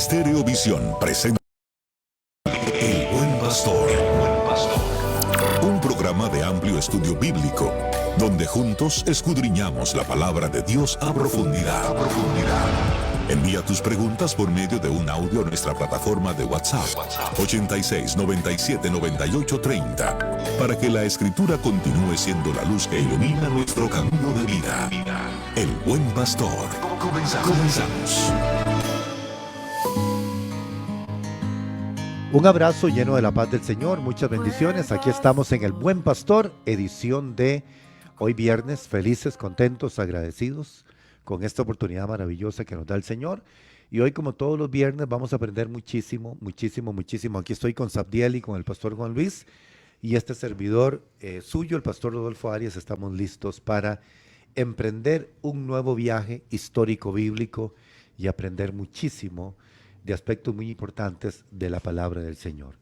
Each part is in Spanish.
Estéreo Visión presenta El Buen Pastor. Un programa de amplio estudio bíblico, donde juntos escudriñamos la palabra de Dios a profundidad. Envía tus preguntas por medio de un audio a nuestra plataforma de WhatsApp 86 97 98 30 para que la Escritura continúe siendo la luz que ilumina nuestro camino de vida. El Buen Pastor. Comenzamos. Un abrazo lleno de la paz del Señor, muchas bendiciones. Aquí estamos en El Buen Pastor, edición de hoy viernes, felices, contentos, agradecidos con esta oportunidad maravillosa que nos da el Señor. Y hoy, como todos los viernes, vamos a aprender muchísimo. Aquí estoy con Sabdiel y con el pastor Juan Luis y este servidor suyo, el pastor Rodolfo Arias. Estamos listos para emprender un nuevo viaje histórico bíblico y aprender muchísimo de aspectos muy importantes de la palabra del Señor.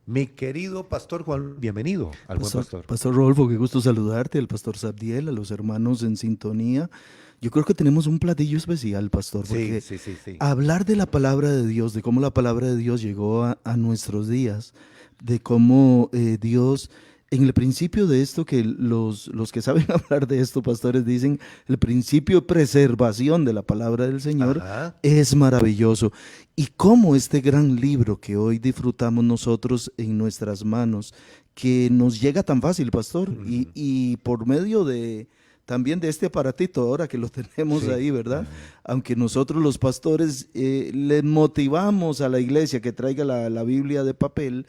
Mi querido pastor Juan, bienvenido al Buen Pastor. Pastor Rodolfo, qué gusto saludarte, al pastor Sabdiel, a los hermanos en sintonía. Yo creo que tenemos un platillo especial, pastor, porque Sí. hablar de la palabra de Dios, de cómo la palabra de Dios llegó a nuestros días, de cómo Dios, en el principio de esto, que los que saben hablar de esto, pastores, dicen, el principio de preservación de la palabra del Señor. Ajá. Es maravilloso. Y cómo este gran libro que hoy disfrutamos nosotros en nuestras manos, que nos llega tan fácil, pastor, y por medio de también de este aparatito ahora que lo tenemos ahí, ¿verdad? Aunque nosotros los pastores les motivamos a la iglesia que traiga la Biblia de papel,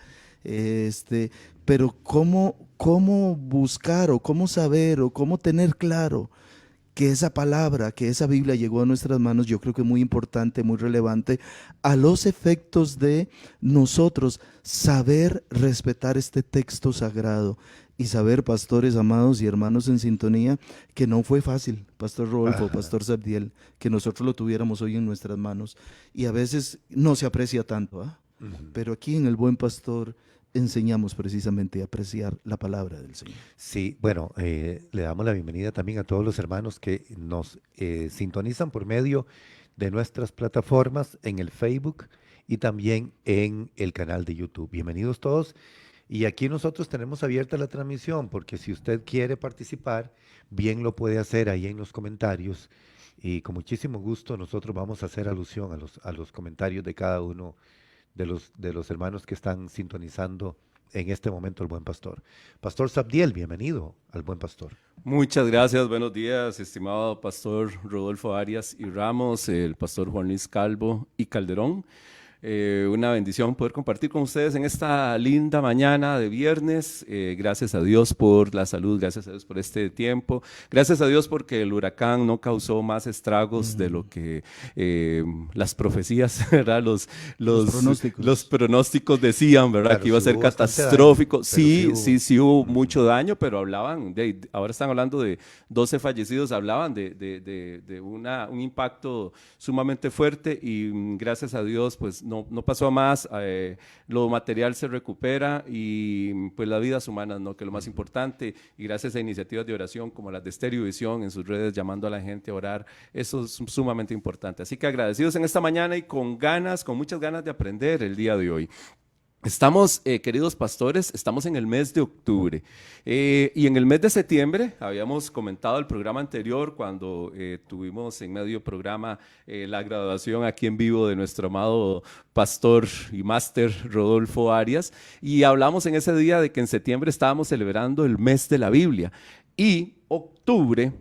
pero cómo buscar o cómo saber o cómo tener claro que esa palabra, que esa Biblia llegó a nuestras manos, yo creo que es muy importante, muy relevante, a los efectos de nosotros saber respetar este texto sagrado y saber, pastores amados y hermanos en sintonía, que no fue fácil, pastor Rodolfo, pastor Sabdiel, que nosotros lo tuviéramos hoy en nuestras manos. Y a veces no se aprecia tanto, pero aquí en El Buen Pastor enseñamos precisamente a apreciar la palabra del Señor. Sí, bueno, le damos la bienvenida también a todos los hermanos que nos sintonizan por medio de nuestras plataformas en el Facebook y también en el canal de YouTube. Bienvenidos todos. Y aquí nosotros tenemos abierta la transmisión, porque si usted quiere participar, bien lo puede hacer ahí en los comentarios. Y con muchísimo gusto nosotros vamos a hacer alusión a los comentarios de cada uno de los hermanos que están sintonizando en este momento el Buen Pastor. Pastor Sabdiel, bienvenido al Buen Pastor. Muchas gracias, buenos días, estimado pastor Rodolfo Arias y Ramos, el pastor Juan Luis Calvo y Calderón. Una bendición poder compartir con ustedes en esta linda mañana de viernes. Gracias a Dios por la salud, gracias a Dios por este tiempo, gracias a Dios porque el huracán no causó más estragos de lo que las profecías, ¿verdad? Los pronósticos decían, ¿verdad? Claro, que iba a ser catastrófico. Daño, sí hubo mucho daño, pero hablaban, ahora están hablando de 12 fallecidos, hablaban de un impacto sumamente fuerte y gracias a Dios pues no pasó a más, lo material se recupera y pues las vidas humanas, ¿no? Que es lo más importante, y gracias a iniciativas de oración como las de Estéreo Visión en sus redes llamando a la gente a orar, eso es sumamente importante. Así que agradecidos en esta mañana y con muchas ganas de aprender el día de hoy. Estamos, queridos pastores, estamos en el mes de octubre y en el mes de septiembre, habíamos comentado el programa anterior cuando tuvimos en medio programa la graduación aquí en vivo de nuestro amado pastor y máster Rodolfo Arias, y hablamos en ese día de que en septiembre estábamos celebrando el mes de la Biblia, y octubre,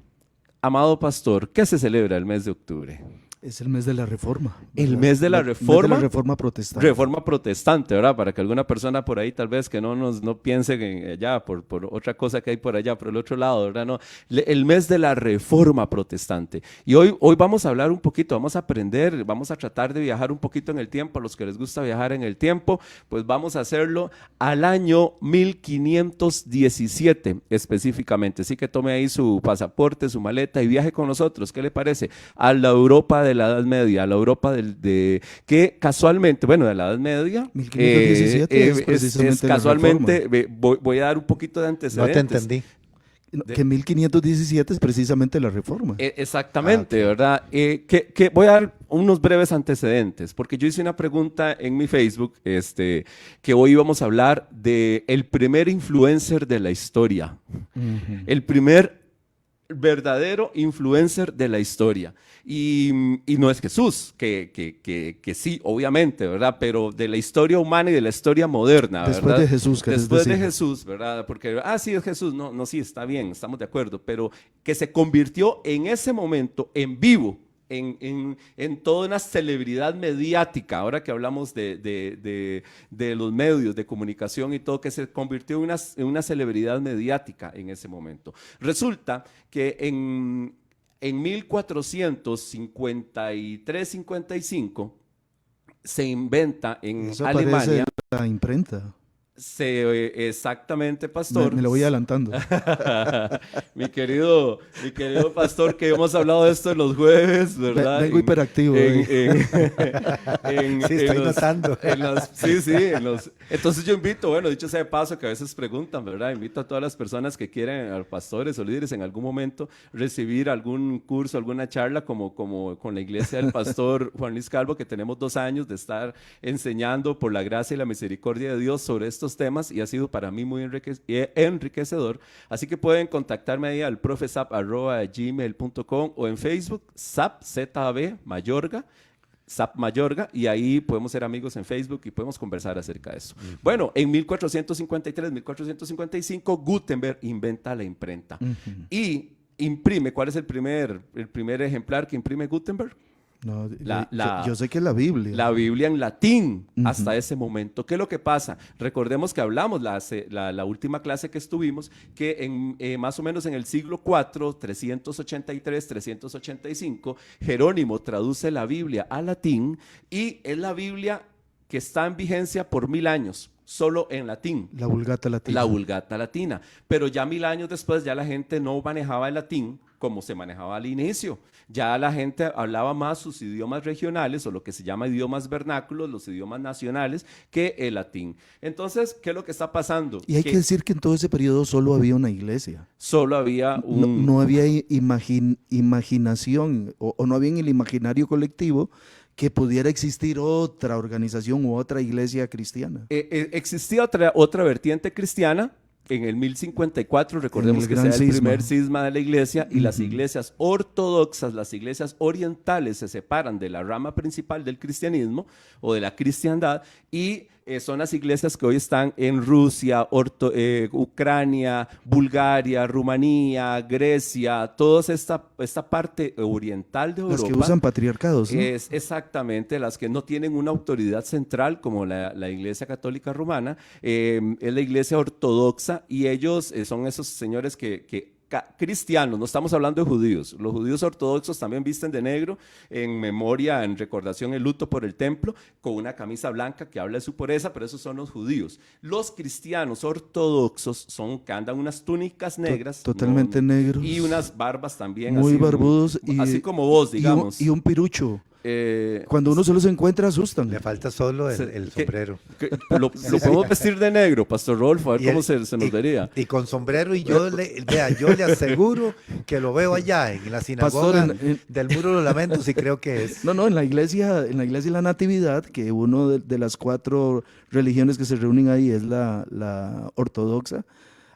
amado pastor, ¿qué se celebra el mes de octubre? Es el mes de la Reforma. El mes de la Reforma. El mes de la Reforma protestante. Reforma protestante, ¿verdad? Para que alguna persona por ahí tal vez que no piense en allá por otra cosa que hay por allá, por el otro lado, ¿verdad? No, el mes de la Reforma protestante. Y hoy vamos a hablar un poquito, vamos a aprender, vamos a tratar de viajar un poquito en el tiempo. A los que les gusta viajar en el tiempo, pues vamos a hacerlo al año 1517 específicamente. Así que tome ahí su pasaporte, su maleta y viaje con nosotros. ¿Qué le parece? A la Europa de la Edad Media, a la Europa que casualmente, bueno, de la Edad Media, 1517 es casualmente, voy a dar un poquito de antecedentes. No te entendí. Que 1517 es precisamente la Reforma. Exactamente, ¿verdad? Que voy a dar unos breves antecedentes, porque yo hice una pregunta en mi Facebook, que hoy íbamos a hablar de el primer influencer de la historia, el primer verdadero influencer de la historia. Y no es Jesús, que sí, obviamente, ¿verdad? Pero de la historia humana y de la historia moderna, ¿verdad? Después de Jesús, después de Jesús, ¿verdad? Porque, sí, es Jesús. No, sí, está bien, estamos de acuerdo. Pero que se convirtió en ese momento en vivo, en toda una celebridad mediática, ahora que hablamos de los medios de comunicación y todo, que se convirtió en una celebridad mediática en ese momento. Resulta que en 1453-55 se inventa en Eso Alemania. la imprenta. Exactamente, pastor. Me lo voy adelantando. mi querido pastor, que hemos hablado de esto en los jueves, ¿verdad? Vengo hiperactivo. Sí, estoy notando. Entonces yo invito, bueno, dicho sea de paso, que a veces preguntan, ¿verdad? Invito a todas las personas que quieren, a pastores o líderes, en algún momento recibir algún curso, alguna charla, como con la iglesia del pastor Juan Luis Calvo, que tenemos 2 años de estar enseñando por la gracia y la misericordia de Dios sobre estos temas, y ha sido para mí muy enriquecedor. Así que pueden contactarme ahí al profesap@gmail.com o en Facebook, ZAB Mayorga, SAP Mayorga, y ahí podemos ser amigos en Facebook y podemos conversar acerca de eso. Bueno, en 1455 Gutenberg inventa la imprenta y imprime. ¿Cuál es el primer ejemplar que imprime Gutenberg? No, yo sé que es la Biblia. La Biblia en latín, hasta ese momento. ¿Qué es lo que pasa? Recordemos que hablamos la última clase que estuvimos, que más o menos en el siglo IV, 383-385, Jerónimo traduce la Biblia a latín, y es la Biblia que está en vigencia por 1000 años. Solo en latín. La Vulgata Latina. La Vulgata Latina. Pero ya 1000 años después, ya la gente no manejaba el latín como se manejaba al inicio. Ya la gente hablaba más sus idiomas regionales, o lo que se llama idiomas vernáculos, los idiomas nacionales, que el latín. Entonces, ¿qué es lo que está pasando? Y hay que decir que en todo ese periodo solo había una iglesia. Solo había No había imaginación, o no había en el imaginario colectivo que pudiera existir otra organización u otra iglesia cristiana. Existía otra vertiente cristiana. En el 1054, recordemos que sea el primer cisma de la iglesia, y las iglesias ortodoxas, las iglesias orientales, se separan de la rama principal del cristianismo o de la cristiandad, y son las iglesias que hoy están en Rusia, Ucrania, Bulgaria, Rumanía, Grecia, toda esta parte oriental de Europa. Las que usan patriarcados, ¿no? Es exactamente, las que no tienen una autoridad central como la Iglesia Católica Romana, es la Iglesia Ortodoxa, y ellos son esos señores que cristianos, no estamos hablando de judíos. Los judíos ortodoxos también visten de negro en memoria, en recordación, el luto por el templo, con una camisa blanca que habla de su pureza, pero esos son los judíos. Los cristianos ortodoxos son que andan unas túnicas negras, totalmente negros, y unas barbas también muy barbudos, así como vos, digamos, y un pirucho. Cuando uno se los encuentra, asustan. Le falta solo el sombrero. Lo podemos vestir de negro, Pastor Rodolfo, a ver cómo se nos vería. Y con sombrero, y yo le aseguro que lo veo allá en la sinagoga del Muro de los Lamentos, y creo que es. No, en la iglesia de la Natividad, que uno de las 4 religiones que se reúnen ahí es la ortodoxa.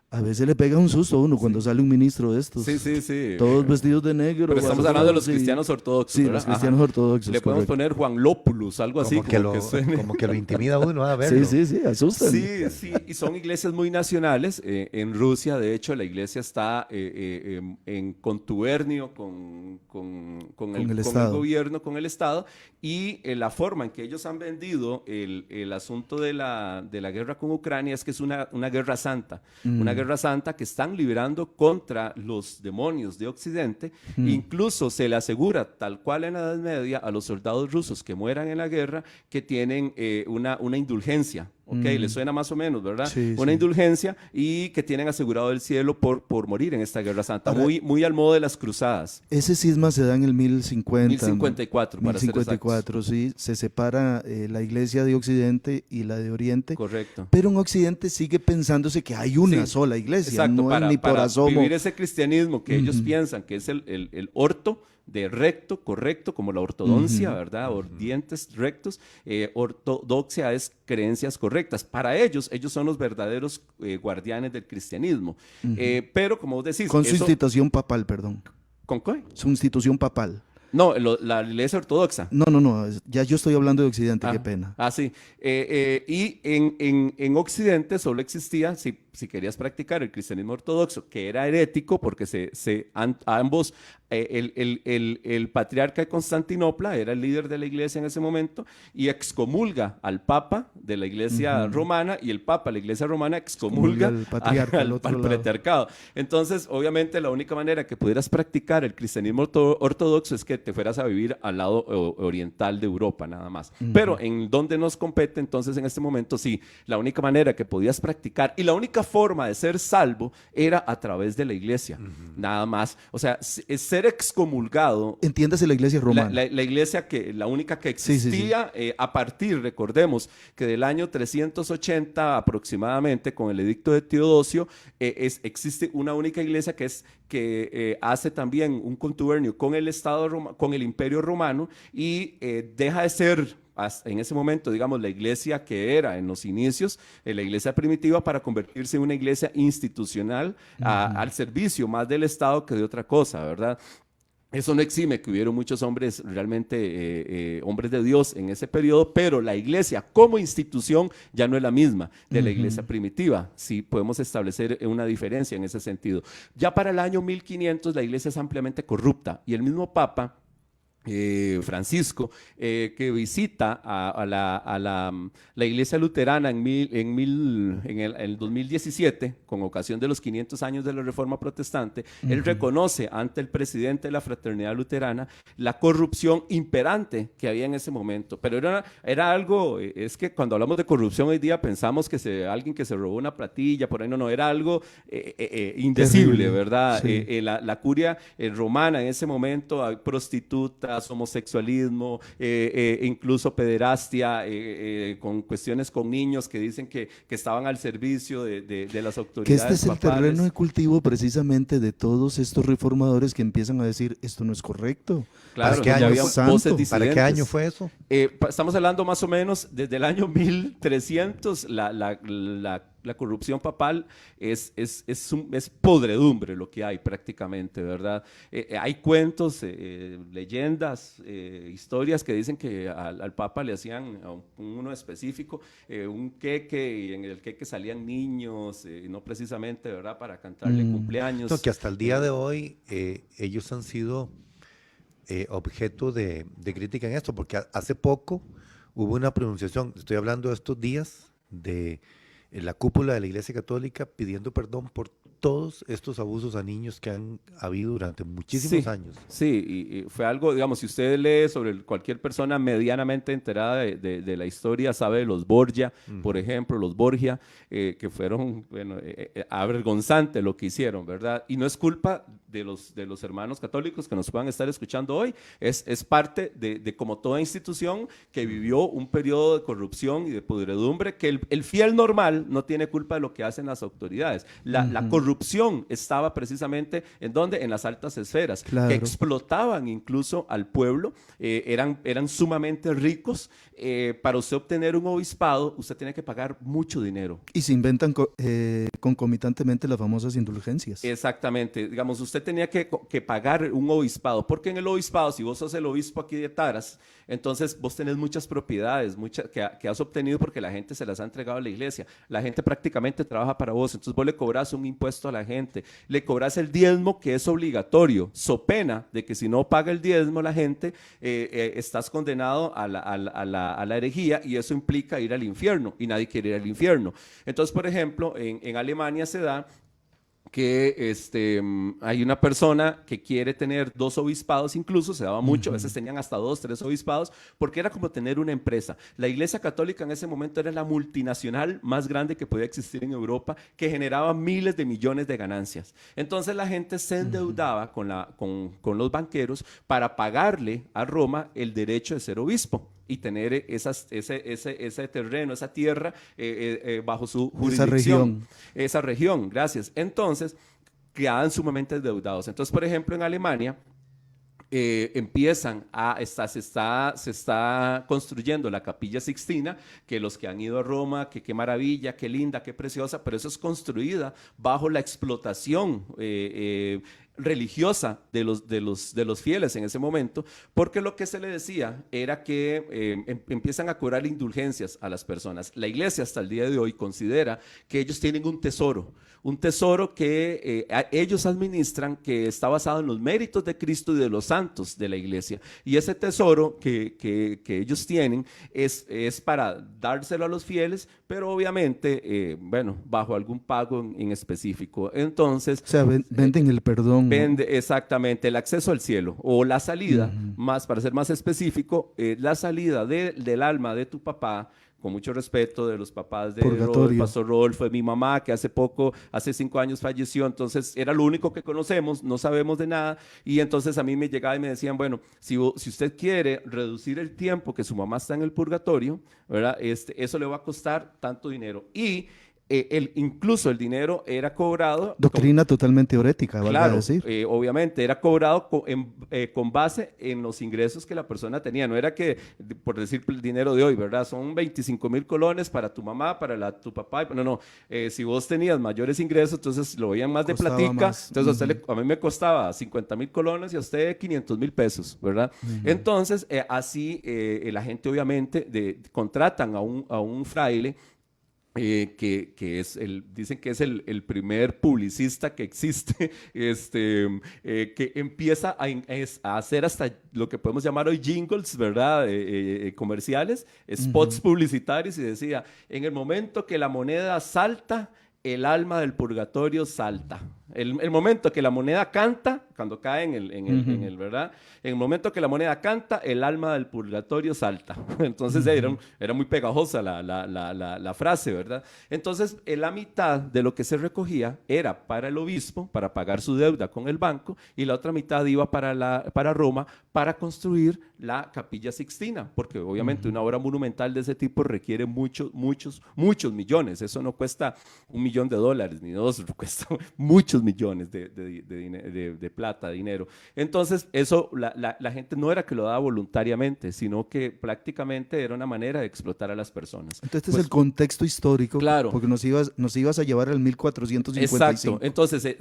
A veces le pega un susto a uno cuando sale un ministro de estos. Sí. Todos vestidos de negro. Pero estamos hablando de los cristianos ortodoxos. Sí, los cristianos ortodoxos. Le podemos poner Juan Lópulus, algo así. Como que lo intimida a uno a verlo. Sí, asustan. Sí, y son iglesias muy nacionales. En Rusia, de hecho, la iglesia está en contubernio con el gobierno, con el Estado, y la forma en que ellos han vendido el asunto de la guerra con Ucrania es que es una guerra santa. Una guerra santa que están librando contra los demonios de Occidente. Incluso se le asegura, tal cual en la Edad Media, a los soldados rusos que mueran en la guerra, que tienen una indulgencia ¿ok? Le suena más o menos, ¿verdad? Sí, una sí. indulgencia y que tienen asegurado el cielo por morir en esta guerra santa, Ahora, muy al modo de las cruzadas. Ese cisma se da en el 1050. 1054, para ser 1054, sí. Se separa la iglesia de Occidente y la de Oriente. Correcto. Pero en Occidente sigue pensándose que hay una Sí, sola iglesia, exacto, no es ni por para asomo. vivir ese cristianismo que ellos piensan que es el orto de recto, correcto, como la ortodoncia, ¿verdad? Dientes rectos. Ortodoxia es creencias correctas. Para ellos son los verdaderos guardianes del cristianismo. Pero, como vos decís... Con su institución papal, perdón. ¿Con qué? Su institución papal. No, la iglesia ortodoxa. No, ya yo estoy hablando de Occidente, qué pena. Sí. Y en Occidente solo existía, si querías practicar el cristianismo ortodoxo, que era herético, porque ambos, el patriarca de Constantinopla era el líder de la iglesia en ese momento, y excomulga al papa de la iglesia romana, y el papa, la iglesia romana, excomulga al patriarca, al patriarcado. Entonces, obviamente, la única manera que pudieras practicar el cristianismo ortodoxo es que te fueras a vivir al lado oriental de Europa, nada más. Pero en donde nos compete, entonces, en este momento, sí, la única manera que podías practicar y la única forma de ser salvo era a través de la iglesia, nada más. O sea, ser excomulgado. Entiéndase la iglesia romana. La iglesia la única que existía a partir, recordemos, que del año 380 aproximadamente, con el edicto de Teodosio, existe una única iglesia que hace también un contubernio con el con el Imperio Romano y deja de ser en ese momento, digamos, la iglesia que era en los inicios, la iglesia primitiva, para convertirse en una iglesia institucional al servicio más del Estado que de otra cosa, ¿verdad? Eso no exime que hubieron muchos hombres, realmente hombres de Dios en ese periodo, pero la iglesia como institución ya no es la misma de la iglesia primitiva. Sí podemos establecer una diferencia en ese sentido. Ya para el año 1500 la iglesia es ampliamente corrupta y el mismo Papa Francisco, que visita a la iglesia luterana en el 2017, con ocasión de los 500 años de la Reforma Protestante, él reconoce ante el presidente de la Fraternidad Luterana la corrupción imperante que había en ese momento. Pero era algo, es que cuando hablamos de corrupción hoy día pensamos que alguien que se robó una platilla, por ahí no, era algo indecible, terrible, ¿verdad? Sí. La curia romana en ese momento, prostitutas, homosexualismo, incluso pederastia, con cuestiones con niños que dicen que estaban al servicio de las autoridades. Que este es el terreno de cultivo precisamente de todos estos reformadores que empiezan a decir esto no es correcto. Claro, ¿Para qué año fue eso? Estamos hablando más o menos desde el año 1300, la corrupción papal es podredumbre lo que hay prácticamente, ¿verdad? Hay cuentos, leyendas, historias que dicen que al Papa le hacían a uno específico un queque, y en el queque salían niños, no precisamente, ¿verdad?, para cantarle cumpleaños. No, que hasta el día de hoy ellos han sido objeto de crítica en esto, porque hace poco hubo una pronunciación, estoy hablando de estos días, de la cúpula de la Iglesia Católica pidiendo perdón por todos estos abusos a niños que han habido durante muchísimos años. Sí, y fue algo, digamos, si usted lee sobre cualquier persona medianamente enterada de la historia, sabe de los Borgia, por ejemplo, los Borgia, que fueron, bueno, avergonzante lo que hicieron, ¿verdad? Y no es culpa de los hermanos católicos que nos puedan estar escuchando hoy, es parte de como toda institución que vivió un periodo de corrupción y de podredumbre, que el fiel normal no tiene culpa de lo que hacen las autoridades. La corrupción estaba precisamente ¿en dónde? En las altas esferas, claro, que explotaban incluso al pueblo, eran sumamente ricos. Para usted obtener un obispado, usted tiene que pagar mucho dinero. Y se inventan concomitantemente las famosas indulgencias. Exactamente, digamos, usted tenía que pagar un obispado, porque en el obispado, si vos sos el obispo aquí de Taras, entonces vos tenés muchas propiedades que has obtenido porque la gente se las ha entregado a la iglesia. La gente prácticamente trabaja para vos, entonces vos le cobras un impuesto a la gente, le cobras el diezmo, que es obligatorio, so pena de que si no paga el diezmo la gente, estás condenado a la herejía, y eso implica ir al infierno, y nadie quiere ir al infierno. Entonces, por ejemplo, en Alemania se da que hay una persona que quiere tener 2 obispados, incluso se daba mucho, a veces tenían hasta 2, 3 obispados, porque era como tener una empresa. La Iglesia Católica en ese momento era la multinacional más grande que podía existir en Europa, que generaba miles de millones de ganancias. Entonces la gente se endeudaba con los banqueros para pagarle a Roma el derecho de ser obispo y tener ese terreno, esa tierra bajo su jurisdicción. Esa región, gracias. Entonces, quedaban sumamente endeudados. Entonces, por ejemplo, en Alemania, se está construyendo la Capilla Sixtina, que los que han ido a Roma, que qué maravilla, qué linda, qué preciosa, pero eso es construida bajo la explotación religiosa de los fieles en ese momento, porque lo que se le decía era que empiezan a cobrar indulgencias a las personas. La iglesia hasta el día de hoy considera que ellos tienen un tesoro que ellos administran, que está basado en los méritos de Cristo y de los santos de la iglesia. Y ese tesoro que ellos tienen es para dárselo a los fieles, pero obviamente, bajo algún pago en específico. Entonces, o sea, venden el perdón. Vende exactamente el acceso al cielo o la salida, para ser más específico, la salida del alma de tu papá, con mucho respeto de los papás de Pastor Rodolfo, de mi mamá, que hace 5 años falleció, entonces era lo único que conocemos, no sabemos de nada, y entonces a mí me llegaba y me decían, bueno, si usted quiere reducir el tiempo que su mamá está en el purgatorio, ¿verdad? Eso le va a costar tanto dinero. Y incluso el dinero era cobrado. Doctrina totalmente teorética, claro, valga decir. Obviamente, era cobrado con base en los ingresos que la persona tenía. No era que, por decir el dinero de hoy, ¿verdad? Son 25,000 colones para tu mamá, para tu papá. No. Si vos tenías mayores ingresos, entonces lo veían más Costaba de platica. más. Entonces a mí me costaba 50,000 colones y a usted 500,000 pesos, ¿verdad? Entonces, así la gente obviamente contratan a un fraile que dicen que es el primer publicista que existe, que empieza a hacer hasta lo que podemos llamar hoy jingles, ¿verdad? Comerciales, spots publicitarios, y decía, en el momento que la moneda salta, el alma del purgatorio salta. El momento que la moneda canta, cuando cae en el ¿verdad? En el momento que la moneda canta, el alma del purgatorio salta. Entonces era muy pegajosa la frase, ¿verdad? Entonces, la mitad de lo que se recogía era para el obispo, para pagar su deuda con el banco, y la otra mitad iba para Roma, para construir la Capilla Sixtina, porque obviamente una obra monumental de ese tipo requiere muchos millones. Eso no cuesta $1,000,000 ni 2, cuesta muchos millones de plata, de dinero. Entonces, eso la gente no era que lo daba voluntariamente, sino que prácticamente era una manera de explotar a las personas. Entonces, es el contexto histórico, claro, porque nos ibas a llevar al 1455. Exacto. Entonces,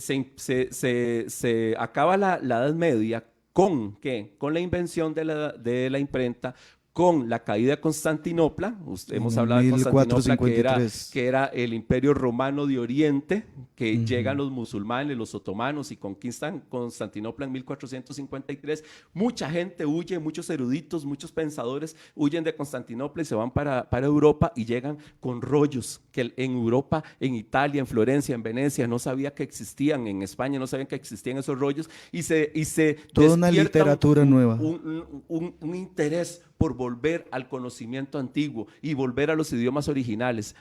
se acaba la Edad Media ¿con qué? Con la invención de la imprenta, con la caída de Constantinopla. Hemos hablado de Constantinopla, que era el imperio romano de Oriente, que llegan los musulmanes, los otomanos, y conquistan Constantinopla en 1453. Mucha gente huye, muchos eruditos, muchos pensadores huyen de Constantinopla y se van para Europa, y llegan con rollos que en Europa, en Italia, en Florencia, en Venecia, no sabía que existían, en España no sabían que existían esos rollos, y se toda una literatura nueva. Un interés por volver al conocimiento antiguo y volver a los idiomas originales.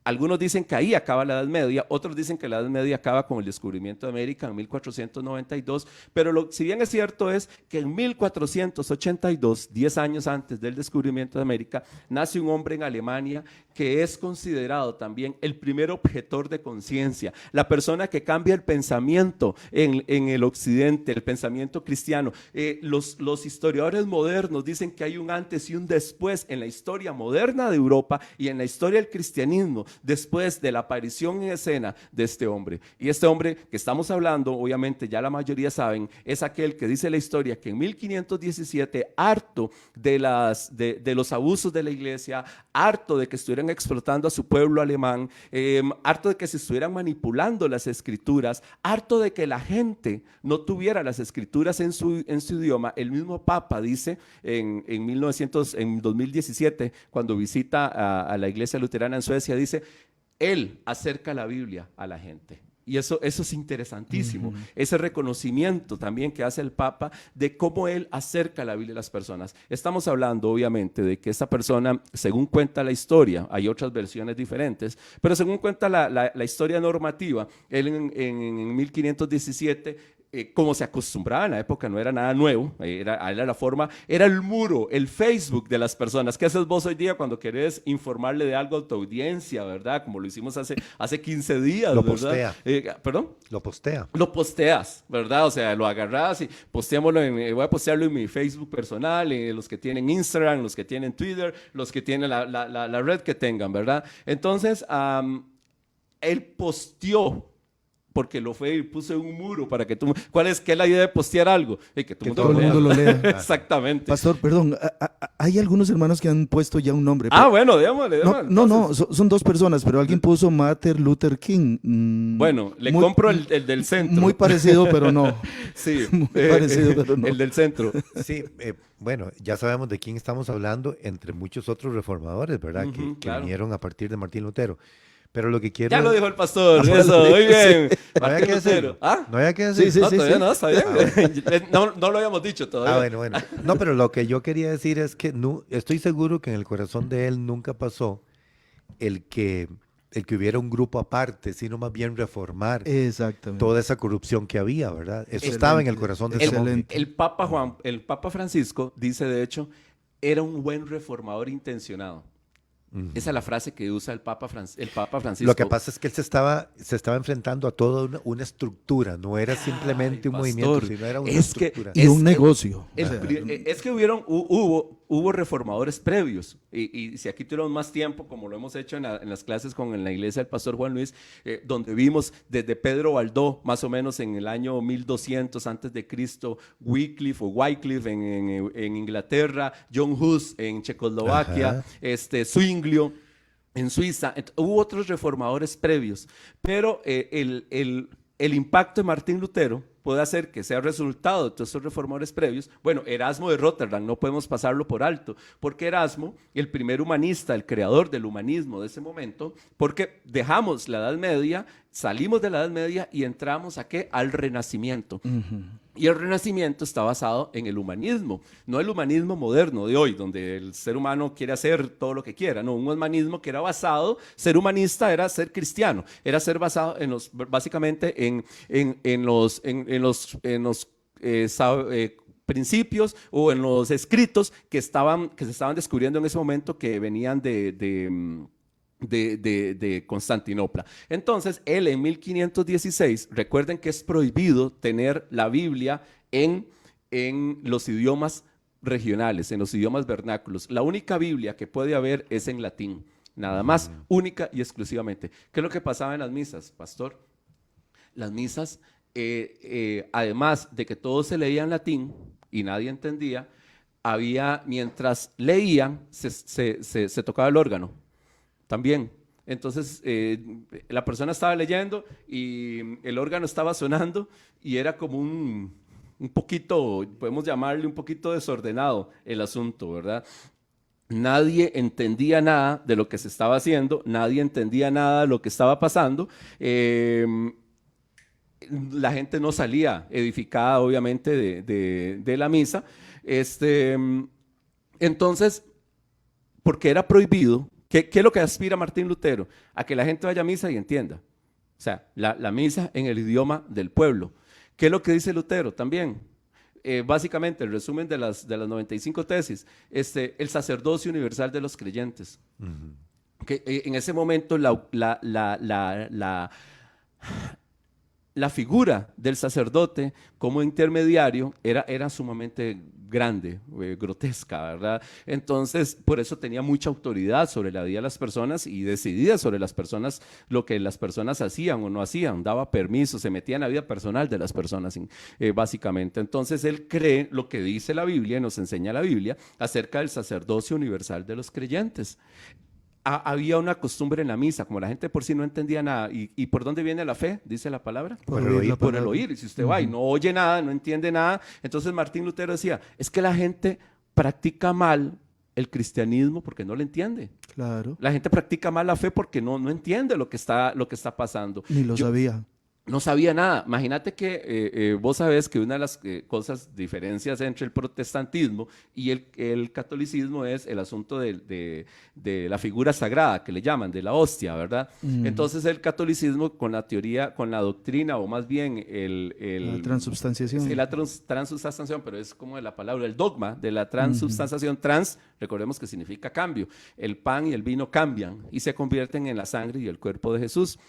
Algunos dicen que ahí acaba la Edad Media, otros dicen que la Edad Media acaba con el descubrimiento de América en 1492, pero si bien es cierto es que en 1482, 10 años antes del descubrimiento de América, nace un hombre en Alemania que es considerado también el primer objetor de conciencia, la persona que cambia el pensamiento en el occidente, el pensamiento cristiano. Los historiadores modernos dicen que hay un antes y un después en la historia moderna de Europa y en la historia del cristianismo, después de la aparición en escena de este hombre. Y este hombre que estamos hablando, obviamente ya la mayoría saben, es aquel que dice la historia que en 1517, harto de los abusos de la iglesia, harto de que estuvieran explotando a su pueblo alemán, harto de que se estuvieran manipulando las escrituras, harto de que la gente no tuviera las escrituras en su idioma, el mismo Papa dice en 2017, cuando visita a la iglesia luterana en Suecia, dice: él acerca la Biblia a la gente. Y eso es interesantísimo. Ese reconocimiento también que hace el Papa de cómo él acerca la Biblia a las personas. Estamos hablando, obviamente, de que esta persona, según cuenta la historia, hay otras versiones diferentes, pero según cuenta la historia normativa, él en 1517, como se acostumbraba en la época, no era nada nuevo, era la forma, era el muro, el Facebook de las personas. ¿Qué haces vos hoy día cuando querés informarle de algo a tu audiencia, verdad? Como lo hicimos hace 15 días, Lo ¿verdad? postea. ¿Perdón? Lo postea. Lo posteas, ¿verdad? O sea, lo agarras y posteámoslo voy a postearlo en mi Facebook personal, en los que tienen Instagram, los que tienen Twitter, los que tienen la red que tengan, ¿verdad? Entonces, él posteó, porque lo fue y puso en un muro para que tú... ¿Cuál es la idea de postear algo? Que todo el mundo lo lea. Exactamente. Pastor, perdón, hay algunos hermanos que han puesto ya un nombre. Bueno, démosle. No, son dos personas, pero alguien puso Martin Luther King. Bueno, le compro el del centro. Muy parecido, pero no. Sí, muy parecido, pero no. El del centro. Sí, bueno, ya sabemos de quién estamos hablando, entre muchos otros reformadores, ¿verdad? Que claro. vinieron a partir de Martín Lutero. Pero lo que quiero... Ya lo dijo el pastor, bueno, eso, muy bien. No había que decirlo. ¿Ah? No había que decirlo. Sí, No, todavía sí. no, está bien. No lo habíamos dicho todavía. Bueno. No, pero lo que yo quería decir es que estoy seguro que en el corazón de él nunca pasó el que hubiera un grupo aparte, sino más bien reformar Exactamente. toda esa corrupción que había, ¿verdad? Eso Excelente, estaba en el corazón de ese hombre. El Papa Francisco dice, de hecho, era un buen reformador intencionado. Esa es la frase que usa el Papa Francisco. Lo que pasa es que él se estaba enfrentando a toda una estructura, no era simplemente un movimiento, sino era una estructura. Y un negocio. Es que hubo reformadores previos, y si aquí tuvimos más tiempo, como lo hemos hecho en las clases en la iglesia del pastor Juan Luis, donde vimos desde Pedro Baldó, más o menos en el año 1200 antes de Cristo, Wycliffe en Inglaterra, John Hus en Checoslovaquia, Zwinglio en Suiza. Hubo otros reformadores previos, pero el impacto de Martín Lutero puede hacer que sea resultado de todos estos reformadores previos. Bueno, Erasmo de Rotterdam, no podemos pasarlo por alto, porque Erasmo, el primer humanista, el creador del humanismo de ese momento, porque dejamos la Edad Media, salimos de la Edad Media y entramos ¿a qué? Al Renacimiento. Y el Renacimiento está basado en el humanismo, no el humanismo moderno de hoy, donde el ser humano quiere hacer todo lo que quiera, no, un humanismo que era basado, ser humanista era ser cristiano, era ser basado básicamente en los principios o en los escritos que se estaban descubriendo en ese momento, que venían de Constantinopla. Entonces, él en 1516, recuerden que es prohibido tener la Biblia en los idiomas regionales, en los idiomas vernáculos. La única Biblia que puede haber es en latín, nada más, única y exclusivamente. ¿Qué es lo que pasaba en las misas, pastor? Las misas, además de que todo se leía en latín y nadie entendía, mientras leían, se tocaba el órgano. También. Entonces, la persona estaba leyendo y el órgano estaba sonando y era como un poquito, podemos llamarle un poquito desordenado el asunto, ¿verdad? Nadie entendía nada de lo que se estaba haciendo, nadie entendía nada de lo que estaba pasando. La gente no salía edificada, obviamente, de la misa. Entonces, porque era prohibido. ¿Qué es lo que aspira Martín Lutero? A que la gente vaya a misa y entienda. O sea, la misa en el idioma del pueblo. ¿Qué es lo que dice Lutero también? Básicamente, el resumen de las 95 tesis, el sacerdocio universal de los creyentes. Que en ese momento la figura del sacerdote como intermediario era sumamente grande, grotesca, ¿verdad? Entonces, por eso tenía mucha autoridad sobre la vida de las personas y decidía sobre las personas lo que las personas hacían o no hacían, daba permiso, se metía en la vida personal de las personas, básicamente. Entonces, él cree lo que dice la Biblia y nos enseña la Biblia acerca del sacerdocio universal de los creyentes. Había una costumbre en la misa, como la gente por sí no entendía nada. ¿Y por dónde viene la fe? Dice la palabra. Por el oír. Y si usted va y no oye nada, no entiende nada, entonces Martín Lutero decía, es que la gente practica mal el cristianismo porque no lo entiende. Claro. La gente practica mal la fe porque no entiende lo que está pasando. Ni lo sabía. no sabía nada. Imagínate que vos sabés que una de las diferencias entre el protestantismo y el catolicismo es el asunto de la figura sagrada, que le llaman, de la hostia, ¿verdad? Entonces el catolicismo con la teoría, con la doctrina, o más bien La transubstanciación. Sí, la transubstanciación, pero es como de la palabra, el dogma de la transubstanciación. Recordemos que significa cambio. El pan y el vino cambian y se convierten en la sangre y el cuerpo de Jesús.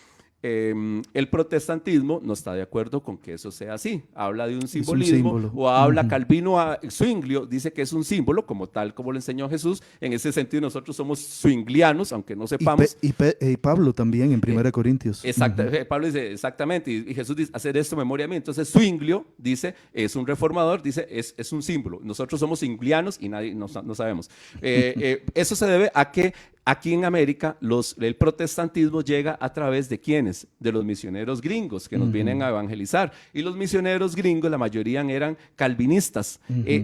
El protestantismo no está de acuerdo con que eso sea así. Habla de un simbolismo, o habla Calvino Zwinglio, dice que es un símbolo, como tal como lo enseñó Jesús. En ese sentido nosotros somos zwinglianos, aunque no sepamos. Y Pablo también en 1 Corintios. Exacto, Pablo dice exactamente, y Jesús dice, hacer esto en memoria de mí. Entonces Zwinglio dice, es un reformador, dice, es un símbolo. Nosotros somos zwinglianos y nadie no sabemos. Eso se debe a que aquí en América el protestantismo llega a través de ¿quiénes? De los misioneros gringos que nos vienen a evangelizar. Y los misioneros gringos, la mayoría eran calvinistas,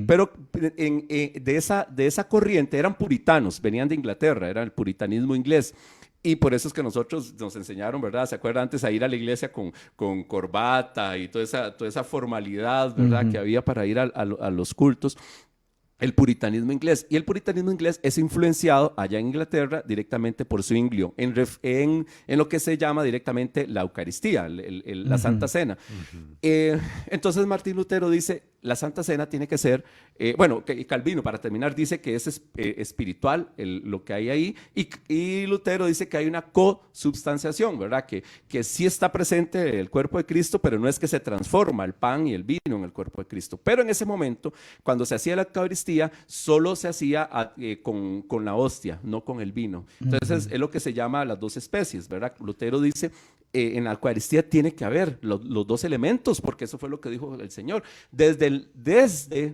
pero de esa corriente eran puritanos, venían de Inglaterra, era el puritanismo inglés. Y por eso es que nosotros nos enseñaron, ¿verdad? ¿Se acuerdan antes a ir a la iglesia con corbata y toda esa formalidad, ¿verdad? Que había para ir a los cultos. El puritanismo inglés. Y el puritanismo inglés es influenciado allá en Inglaterra directamente por Zwinglio, en lo que se llama directamente la Eucaristía, la Santa Cena. Entonces Martín Lutero dice, la Santa Cena tiene que ser, Calvino, para terminar, dice que es espiritual lo que hay ahí, y Lutero dice que hay una consubstanciación, ¿verdad? Que sí está presente el cuerpo de Cristo, pero no es que se transforma el pan y el vino en el cuerpo de Cristo. Pero en ese momento, cuando se hacía la Eucaristía, solo se hacía con la hostia, no con el vino. Entonces es lo que se llama las dos especies, ¿verdad? Lutero dice, en la Eucaristía tiene que haber los dos elementos, porque eso fue lo que dijo el Señor. Desde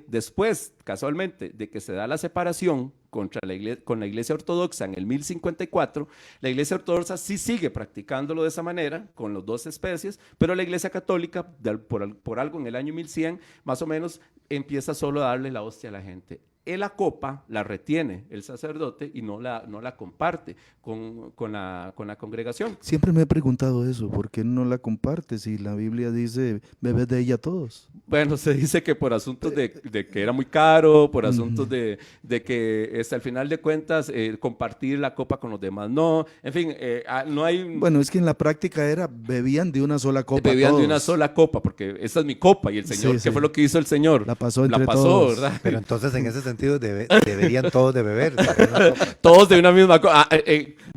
después, casualmente, de que se da la separación con la Iglesia Ortodoxa en el 1054, la Iglesia Ortodoxa sí sigue practicándolo de esa manera, con las dos especies, pero la Iglesia Católica, por algo en el año 1100, más o menos, empieza solo a darle la hostia a la gente. La copa la retiene el sacerdote y no la comparte con la congregación. Siempre me he preguntado eso, ¿por qué no la comparte si la Biblia dice bebed de ella todos? Bueno, se dice que por asuntos de que era muy caro, por asuntos de que al final de cuentas compartir la copa con los demás no, en fin, no hay... Bueno, es que en la práctica bebían de una sola copa. Bebían todos. de una sola copa, porque esta es mi copa, y el Señor, ¿qué fue lo que hizo el Señor? La pasó entre todos. ¿Verdad? Pero entonces en ese sentido deberían todos de beber. Todos de una misma copa.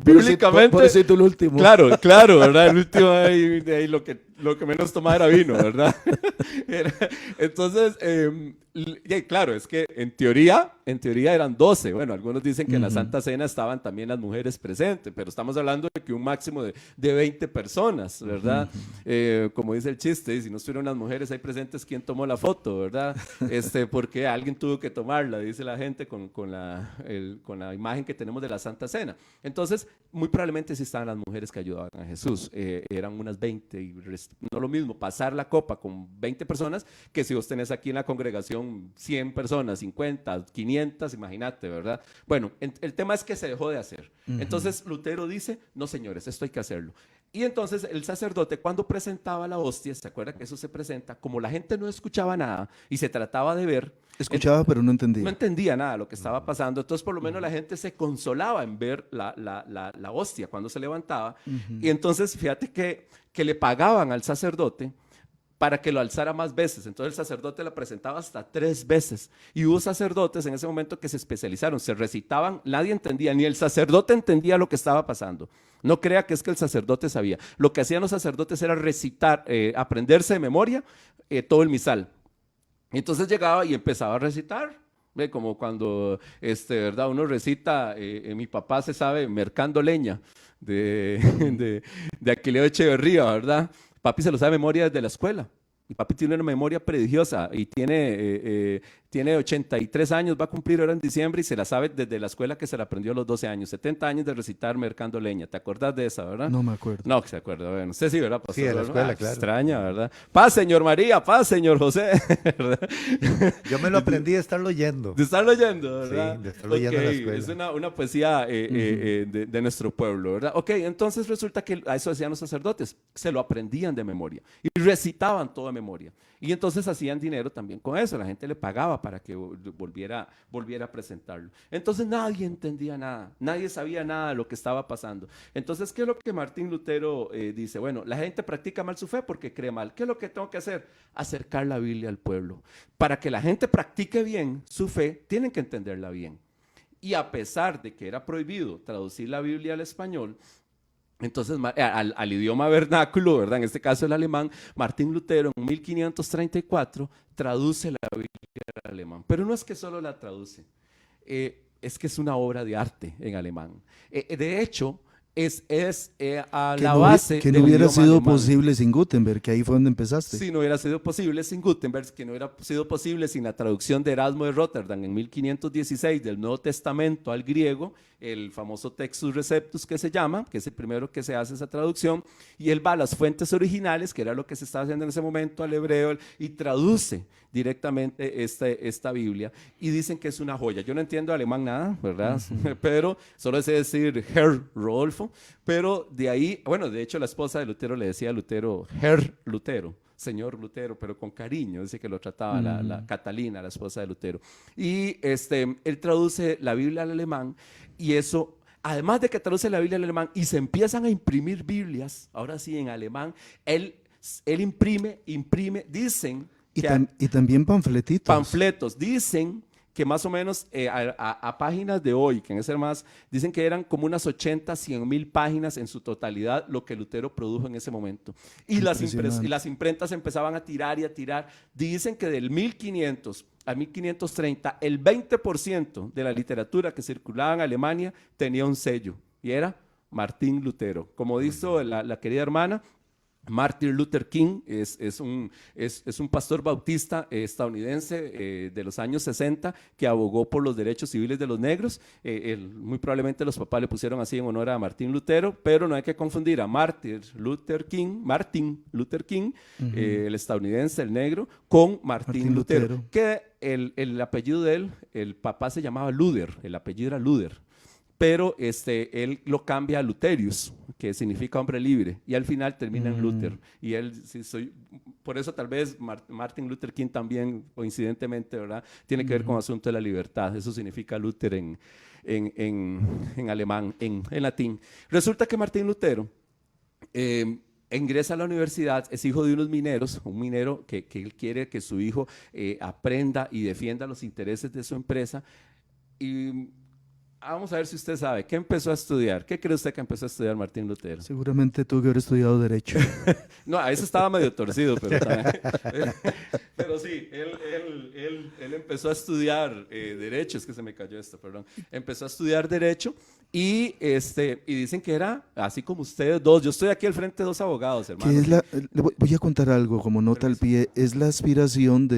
Bíblicamente. Por eso el último. Claro, ¿verdad? El último de ahí lo que menos tomaba era vino, ¿verdad? Entonces, claro, es que en teoría eran 12. Bueno, algunos dicen que en la Santa Cena estaban también las mujeres presentes, pero estamos hablando de que un máximo de 20 personas, ¿verdad? Como dice el chiste, y si no estuvieron las mujeres ahí presentes, ¿quién tomó la foto, verdad? Porque alguien tuvo que tomarla, dice la gente, con la imagen que tenemos de la Santa Cena. Entonces, muy probablemente sí estaban las mujeres que ayudaban a Jesús. Eran unas 20, y no lo mismo pasar la copa con 20 personas que si vos tenés aquí en la congregación 100 personas, 50, 500, imagínate, ¿verdad? Bueno, el tema es que se dejó de hacer. Entonces Lutero dice, no señores, esto hay que hacerlo. Y entonces el sacerdote, cuando presentaba la hostia, ¿se acuerda que eso se presenta? Como la gente no escuchaba nada y se trataba de ver. Escuchaba, pero no entendía. No entendía nada de lo que estaba pasando. Entonces, por lo menos la gente se consolaba en ver la hostia cuando se levantaba. Y entonces, fíjate que le pagaban al sacerdote para que lo alzara más veces. Entonces el sacerdote la presentaba hasta 3 veces. Y hubo sacerdotes en ese momento que se especializaron, se recitaban, nadie entendía, ni el sacerdote entendía lo que estaba pasando. No crea que es que el sacerdote sabía. Lo que hacían los sacerdotes era recitar, aprenderse de memoria todo el misal. Entonces llegaba y empezaba a recitar. ¿Ve? Como cuando ¿verdad? Uno recita, mi papá se sabe, Mercando Leña, de Aquileo Echeverría, ¿verdad? Papi se lo sabe de memoria desde la escuela. Y papi tiene una memoria prodigiosa y tiene 83 años, va a cumplir ahora en diciembre y se la sabe desde la escuela que se la aprendió a los 12 años, 70 años de recitar Mercando Leña. ¿Te acuerdas de esa, verdad? No me acuerdo. No, que se acuerda. Bueno, usted sí, ¿verdad, pastor? Sí, de la escuela, claro. Extraña, ¿verdad? Paz, señor María, paz, señor José. ¿Verdad? Yo me lo aprendí de estarlo oyendo. De estarlo oyendo, ¿verdad? Sí, de estarlo oyendo en la escuela. Es una poesía de nuestro pueblo, ¿verdad? Ok, entonces resulta que a eso hacían los sacerdotes, se lo aprendían de memoria y recitaban todo de memoria. Y entonces hacían dinero también con eso, la gente le pagaba para que volviera a presentarlo. Entonces nadie entendía nada, nadie sabía nada de lo que estaba pasando. Entonces, ¿qué es lo que Martín Lutero dice? Bueno, la gente practica mal su fe porque cree mal. ¿Qué es lo que tengo que hacer? Acercar la Biblia al pueblo. Para que la gente practique bien su fe, tienen que entenderla bien. Y a pesar de que era prohibido traducir la Biblia al español, entonces al idioma vernáculo, ¿verdad? En este caso el alemán, Martín Lutero en 1534 traduce la Biblia al alemán. Pero no es que solo la traduce, es que es una obra de arte en alemán. De hecho, es a la base que no hubiera sido posible sin Gutenberg, que ahí fue donde empezaste. Sí, no hubiera sido posible sin Gutenberg, que no hubiera sido posible sin la traducción de Erasmo de Rotterdam en 1516 del Nuevo Testamento al griego, el famoso Textus Receptus que se llama, que es el primero que se hace esa traducción, y él va a las fuentes originales, que era lo que se estaba haciendo en ese momento, al hebreo, y traduce directamente esta Biblia, y dicen que es una joya. Yo no entiendo alemán nada, ¿verdad? Pero solo sé decir Herr Rodolfo, pero de ahí, bueno, de hecho la esposa de Lutero le decía a Lutero, Herr Lutero, señor Lutero, pero con cariño, dice que lo trataba la Catalina, la esposa de Lutero. Y él traduce la Biblia al alemán, y eso, además de que traduce la Biblia al alemán, y se empiezan a imprimir Biblias, ahora sí en alemán, él imprime, dicen... Y también panfletitos. Panfletos, dicen que más o menos a páginas de hoy, que en ese más, dicen que eran como unas 80, 100 mil páginas en su totalidad lo que Lutero produjo en ese momento. Y las imprentas empezaban a tirar y a tirar. Dicen que del 1500 a 1530, el 20% de la literatura que circulaba en Alemania tenía un sello, y era Martín Lutero. Como dijo la querida hermana, Martin Luther King es un pastor bautista estadounidense de los años 60 que abogó por los derechos civiles de los negros. Muy probablemente los papás le pusieron así en honor a Martín Lutero, pero no hay que confundir a Martin Luther King, el estadounidense, el negro, con Martín Lutero. Que el apellido de él, el papá se llamaba Luther, el apellido era Luther. Pero él lo cambia a Luterius, que significa hombre libre, y al final termina en Luther. Y él, por eso tal vez Martin Luther King también, coincidentemente, ¿verdad? Tiene que ver con el asunto de la libertad. Eso significa Luther en alemán, en latín. Resulta que Martín Lutero ingresa a la universidad, es hijo de unos mineros, un minero que él quiere que su hijo aprenda y defienda los intereses de su empresa. Y vamos a ver si usted sabe, ¿qué empezó a estudiar? ¿Qué cree usted que empezó a estudiar Martín Lutero? Seguramente tuvo que haber estudiado Derecho. No, a eso estaba medio torcido, pero también. Pero sí, él empezó a estudiar Derecho, es que se me cayó esto, perdón. Empezó a estudiar Derecho y dicen que era así como ustedes dos. Yo estoy aquí al frente de dos abogados, hermano. Voy a contar algo como nota al pie. Es la aspiración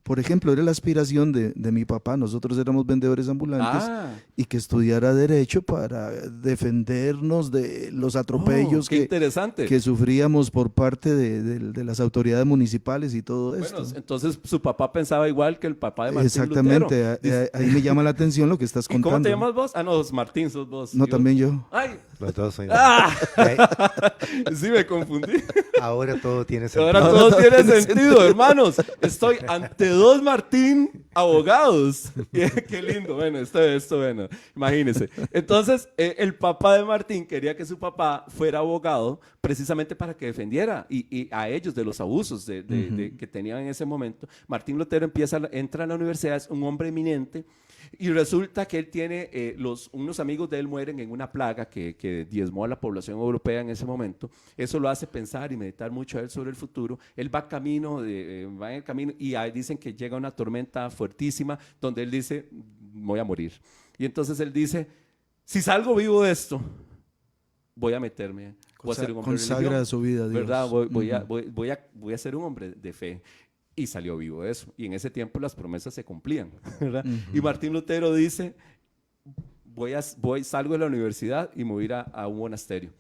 por ejemplo, era la aspiración de mi papá. Nosotros éramos vendedores ambulantes y que estudiara Derecho para defendernos de los atropellos que sufríamos por parte de las autoridades municipales y todo esto. Bueno, entonces su papá pensaba igual que el papá de Martín Exactamente, Lutero. Exactamente, ahí me llama la atención lo que estás contando. ¿Cómo te llamas vos? Ah, no, Martín, sos vos. No, también yo. ¡Ay! Los dos soy Sí, me confundí. Ahora todo tiene sentido. Ahora todo tiene sentido, hermanos. Estoy ante dos Martín abogados. Qué lindo. Bueno, esto bueno. Imagínense. Entonces, el papá de Martín quería que su papá fuera abogado precisamente para que defendiera y a ellos de los abusos que tenían en ese momento. Martín Lutero entra a la universidad, es un hombre eminente. Y resulta que él tiene, unos amigos de él mueren en una plaga que diezmó a la población europea en ese momento. Eso lo hace pensar y meditar mucho a él sobre el futuro. Él va en el camino y ahí dicen que llega una tormenta fuertísima donde él dice, voy a morir. Y entonces él dice, si salgo vivo de esto, voy a meterme, voy a ser un hombre consagra religión, su vida a Dios. ¿verdad? Voy a ser un hombre de fe. y salió vivo de eso. Y en ese tiempo las promesas se cumplían, ¿verdad? Y Martín Lutero dice, salgo de la universidad y me voy a ir a un monasterio,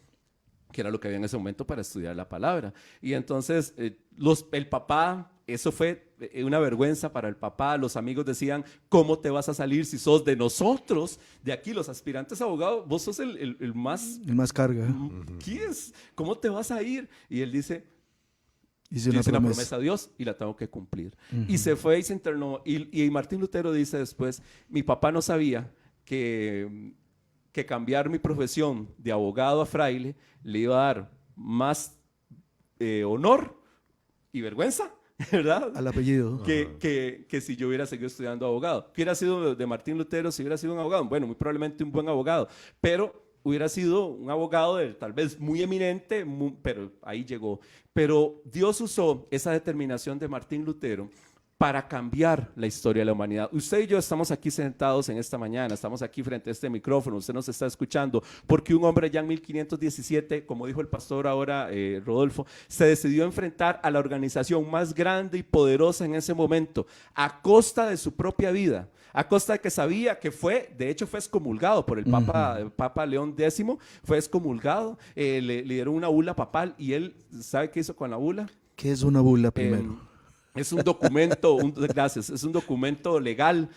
que era lo que había en ese momento para estudiar la palabra. Y entonces el papá, eso fue una vergüenza para el papá. Los amigos decían, ¿cómo te vas a salir si sos de nosotros? De aquí, los aspirantes a abogados, vos sos el más... El más carga. ¿Qué es? ¿Cómo te vas a ir? Y él dice... Hice Yo una hice una promesa. promesa a Dios y la tengo que cumplir. Y se fue y se internó. Y Martín Lutero dice después, mi papá no sabía que cambiar mi profesión de abogado a fraile le iba a dar más honor y vergüenza, ¿verdad? Al apellido. Que si yo hubiera seguido estudiando abogado. ¿Qué hubiera sido de Martín Lutero si hubiera sido un abogado? Bueno, muy probablemente un buen abogado, pero hubiera sido un abogado tal vez muy eminente, pero ahí llegó. Pero Dios usó esa determinación de Martín Lutero para cambiar la historia de la humanidad. Usted y yo estamos aquí sentados en esta mañana, estamos aquí frente a este micrófono, usted nos está escuchando, porque un hombre ya en 1517, como dijo el pastor ahora, Rodolfo, se decidió a enfrentar a la organización más grande y poderosa en ese momento, a costa de su propia vida, a costa de que sabía que de hecho fue excomulgado por el Papa León X, fue excomulgado, le dieron una bula papal, y él, ¿sabe qué hizo con la bula? ¿Qué es una bula primero? Es un documento, gracias, es un documento legal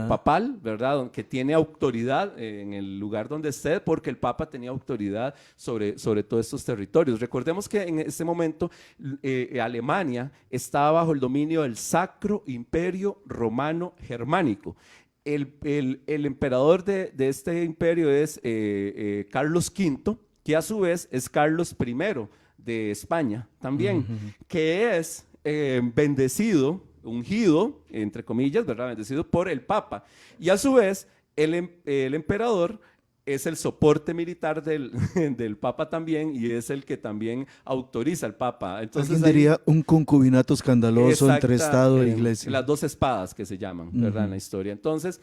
papal, ¿verdad? Que tiene autoridad en el lugar donde esté, porque el Papa tenía autoridad sobre todos estos territorios. Recordemos que en ese momento Alemania estaba bajo el dominio del Sacro Imperio Romano Germánico. El emperador de este imperio es Carlos V, que a su vez es Carlos I de España también, que es bendecido, ungido, entre comillas, ¿verdad? Bendecido por el Papa. Y a su vez, el emperador es el soporte militar del Papa también, y es el que también autoriza al Papa. Entonces, alguien diría un concubinato escandaloso entre Estado e Iglesia. Las dos espadas que se llaman, ¿verdad? En la historia. Entonces,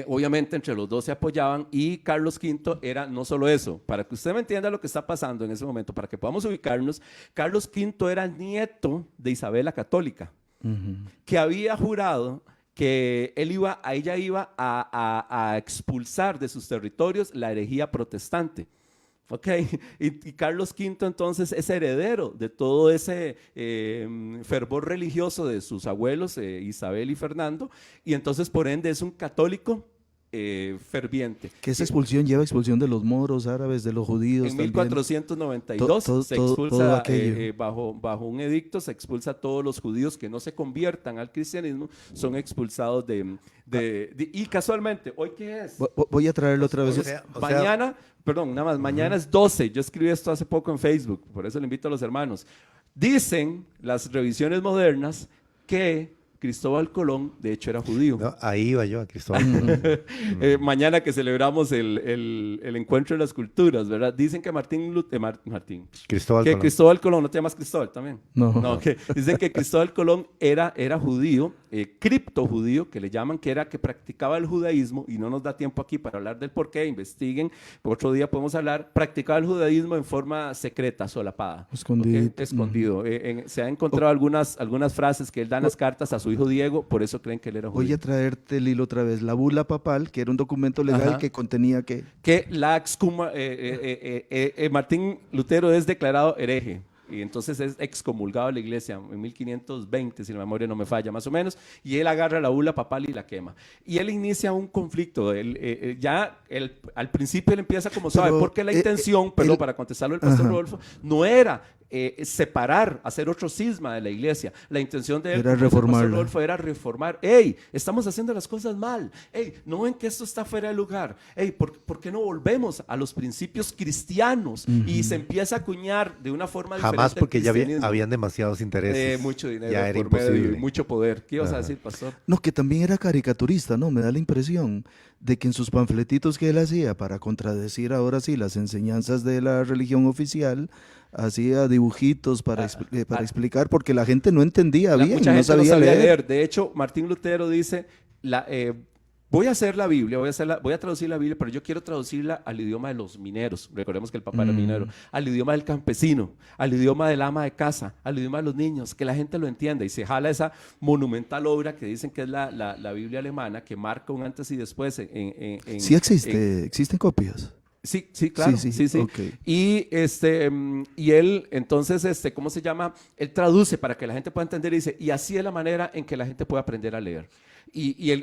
obviamente entre los dos se apoyaban, y Carlos V era no solo eso, para que usted me entienda lo que está pasando en ese momento, para que podamos ubicarnos, Carlos V era nieto de Isabel la Católica, que había jurado que ella iba a expulsar de sus territorios la herejía protestante. Ok, y Carlos V entonces es heredero de todo ese fervor religioso de sus abuelos, Isabel y Fernando, y entonces por ende es un católico ferviente. Que esa expulsión lleva expulsión de los moros, árabes, de los judíos. En también. 1492 se expulsa, todo bajo un edicto, se expulsa a todos los judíos que no se conviertan al cristianismo, son expulsados y casualmente, ¿hoy qué es? Voy a traerlo otra vez. Mañana, perdón, nada más, mañana es 12, yo escribí esto hace poco en Facebook, por eso le invito a los hermanos. Dicen las revisiones modernas que Cristóbal Colón, de hecho, era judío. No, ahí iba yo, a Cristóbal Colón. Mañana que celebramos el encuentro de las culturas, ¿verdad? Dicen que Cristóbal Colón, ¿no te llamas Cristóbal también? No. Dicen que Cristóbal Colón era judío, criptojudío, que le llaman, que practicaba el judaísmo, y no nos da tiempo aquí para hablar del por qué, investiguen, otro día podemos hablar, practicaba el judaísmo en forma secreta, solapada. Escondido. Se han encontrado algunas frases que él da en las cartas a su hijo Diego, por eso creen que él era judío. Voy a traerte el hilo otra vez. La bula papal, que era un documento legal que contenía que Martín Lutero es declarado hereje, y entonces es excomulgado de la iglesia en 1520, si la memoria no me falla, más o menos, y él agarra la bula papal y la quema. Y él inicia un conflicto. Al principio él empieza como suave, porque la intención, para contestarlo el pastor Rodolfo, no era separar, hacer otro cisma de la iglesia. La intención de él, era reformarla. Rodolfo, era reformar. ¡Ey! Estamos haciendo las cosas mal. ¡Ey! ¿No ven que esto está fuera de lugar? ¡Ey! ¿Por qué no volvemos a los principios cristianos? Y se empieza a acuñar de una forma diferente. Jamás, porque ya habían demasiados intereses. Mucho dinero, ya era por medio, imposible. y mucho poder. ¿Qué ibas a decir, pastor? No, que también era caricaturista, ¿no? Me da la impresión de que en sus panfletitos que él hacía para contradecir ahora sí las enseñanzas de la religión oficial, hacía dibujitos para explicar, porque la gente no entendía bien, Mucha no gente sabía no sabía leer. De hecho, Martín Lutero dice, voy a hacer la Biblia, voy a traducir la Biblia, pero yo quiero traducirla al idioma de los mineros. Recordemos que el papá era minero. Al idioma del campesino, al idioma del ama de casa, al idioma de los niños, que la gente lo entienda. Y se jala esa monumental obra que dicen que es la Biblia alemana, que marca un antes y después Sí existen copias. Sí, sí, claro, sí. Okay. Y él, entonces, ¿cómo se llama? Él traduce para que la gente pueda entender y dice, y así es la manera en que la gente puede aprender a leer. Y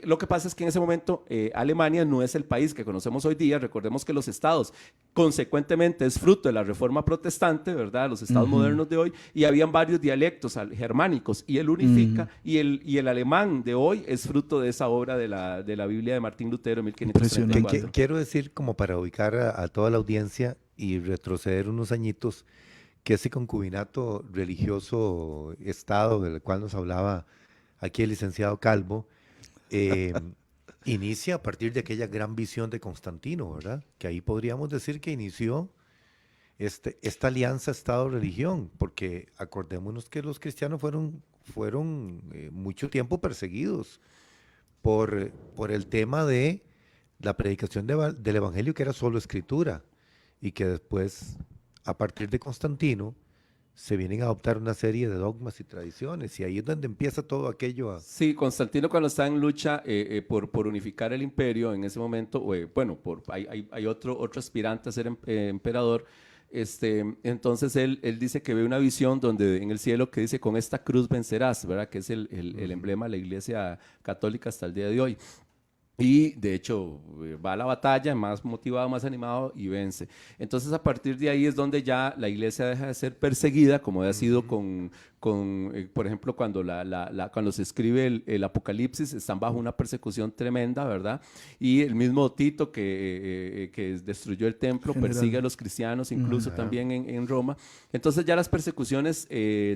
lo que pasa es que en ese momento Alemania no es el país que conocemos hoy día. Recordemos que los estados, consecuentemente, es fruto de la reforma protestante, ¿verdad? Los estados modernos de hoy, y habían varios dialectos germánicos, y él unifica, y el alemán de hoy es fruto de esa obra de la Biblia de Martín Lutero en 1534. Quiero decir, como para ubicar a toda la audiencia y retroceder unos añitos, que ese concubinato religioso estado del cual nos hablaba aquí el licenciado Calvo, inicia a partir de aquella gran visión de Constantino, ¿verdad? Que ahí podríamos decir que inició esta alianza Estado-religión, porque acordémonos que los cristianos fueron mucho tiempo perseguidos por el tema de la predicación del Evangelio, que era solo escritura, y que después, a partir de Constantino, se vienen a adoptar una serie de dogmas y tradiciones, y ahí es donde empieza todo aquello a... Sí, Constantino, cuando está en lucha por unificar el imperio en ese momento, hay otro aspirante a ser emperador, entonces él dice que ve una visión donde en el cielo que dice, con esta cruz vencerás, ¿verdad? Que es el emblema de la Iglesia Católica hasta el día de hoy. Y de hecho va a la batalla más motivado, más animado y vence. Entonces a partir de ahí es donde ya la iglesia deja de ser perseguida, como ha sido por ejemplo, cuando se escribe el Apocalipsis, están bajo una persecución tremenda, ¿verdad? Y el mismo Tito que destruyó el templo persigue a los cristianos, incluso también en Roma. Entonces ya las persecuciones